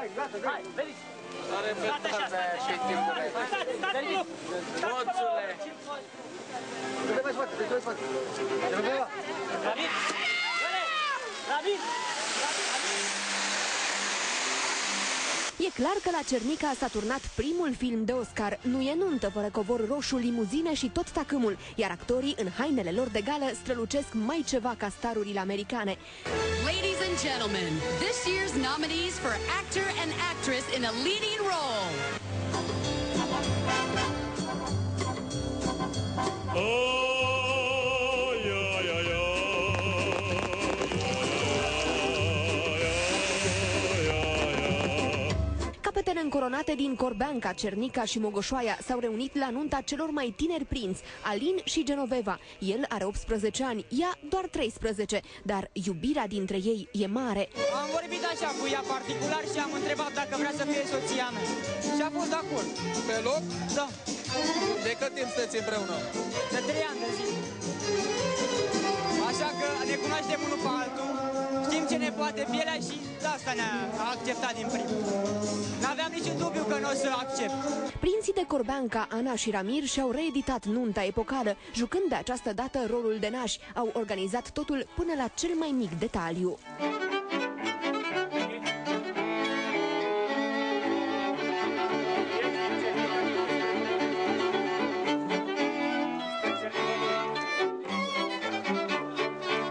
Hai, veniți! Are pe tarde și timpule. Moțule! Trebuie mai spate, trebuie mai spate. David! David! E clar că la Cernica s-a turnat primul film de Oscar. Nu e nuntă fără covor roșu, limuzine și tot tacâmul, iar actorii în hainele lor de gală strălucesc mai ceva ca starurile americane. Ladies and gentlemen, this year's nominees for actor and actress in a leading role. Capetele încoronate din Corbeanca, Cernica și Mogoșoaia s-au reunit la nunta celor mai tineri prinți, Alin și Genoveva. El are 18 ani, ea doar 13, dar iubirea dintre ei e mare. Am vorbit așa cu ea particular și am întrebat dacă vrea să fie soția mea. Și a fost de acord. Pe loc? Da. De cât timp sunteți împreună? De 3 ani de zi. Așa că ne cunoaștem unul pe altul, știm ce ne poate pielea și de asta ne-a acceptat din primul. N-aveam niciun dubiu că nu o să accept. Prinții de Corbeanca, Ana și Ramir, și-au reeditat nunta epocală, jucând de această dată rolul de nași. Au organizat totul până la cel mai mic detaliu.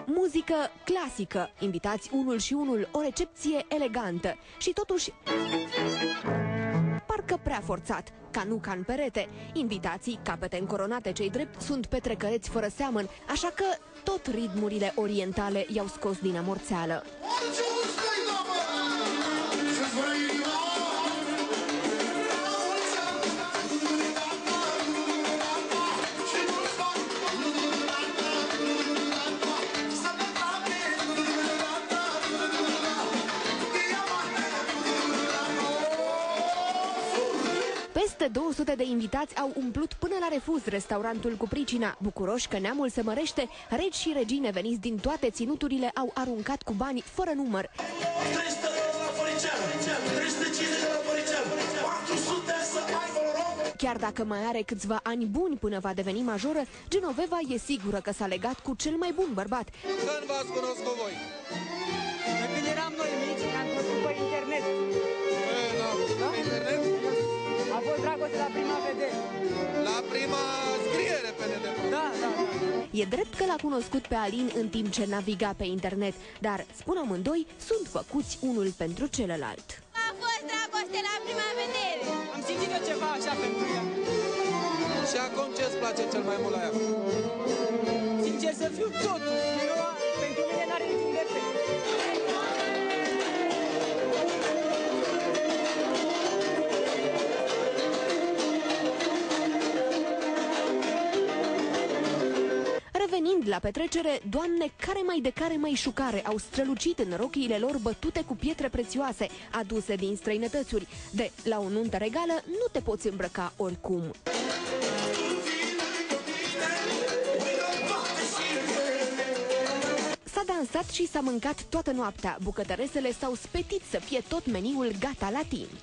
Muzică clasică, invitați unul și unul, o recepție elegantă și totuși parcă prea forțat, ca nu ca în perete. Invitații, capete încoronate cei drept, sunt petrecăreți fără seamăn, așa că tot ritmurile orientale i-au scos din amorțeală. Peste 200 de invitați au umplut până la refuz restaurantul cu pricina. Bucuroși că neamul se mărește, regi și regine veniți din toate ținuturile au aruncat cu bani fără număr. 300 de la Făricel, 350 de la Făricel, 400 să ai vă. Chiar dacă mai are câțiva ani buni până va deveni majoră, Genoveva e sigură că s-a legat cu cel mai bun bărbat. Când v-ați cunoscut voi? De când eram noi mici, ne-am cunoscut pe internet. Da? Pe internet? A fost dragoste la prima vedere. La prima scriere pe net. Da. E drept că l-a cunoscut pe Alin în timp ce naviga pe internet, dar, spun amândoi, sunt făcuți unul pentru celălalt. A fost dragoste la prima vedere. Am simțit eu ceva așa pentru ea. Și acum ce-ți place cel mai mult la ea? Sincer să fiu, totul. Pentru mine n-are niciun defect. Revenind la petrecere, doamne care mai șucare au strălucit în rochiile lor bătute cu pietre prețioase, aduse din străinătățuri. De la o nuntă regală nu te poți îmbrăca oricum. S-a dansat și s-a mâncat toată noaptea. Bucătăresele s-au spetit să fie tot meniul gata la timp.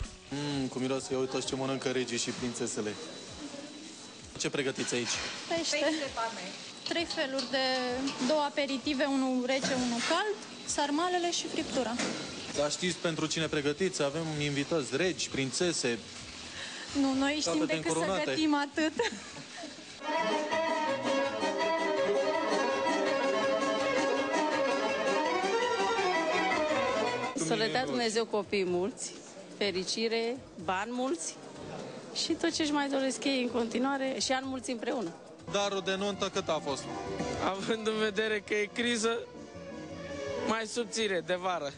Cum miroase, uitați ce mănâncă regii și prințesele. Ce pregătiți aici? Pește. 3 feluri de 2 aperitive, unul rece, unul cald, sarmalele și friptura. Dar știți pentru cine pregătiți? Avem invitați regi, prințese. Nu, noi știm decât să gătim atât. Să le dea Dumnezeu copii mulți, fericire, bani mulți și tot ce-și mai doresc ei în continuare și ani mulți împreună. Darul de nuntă cât a fost? Având în vedere că e criză, mai subțire, de vară.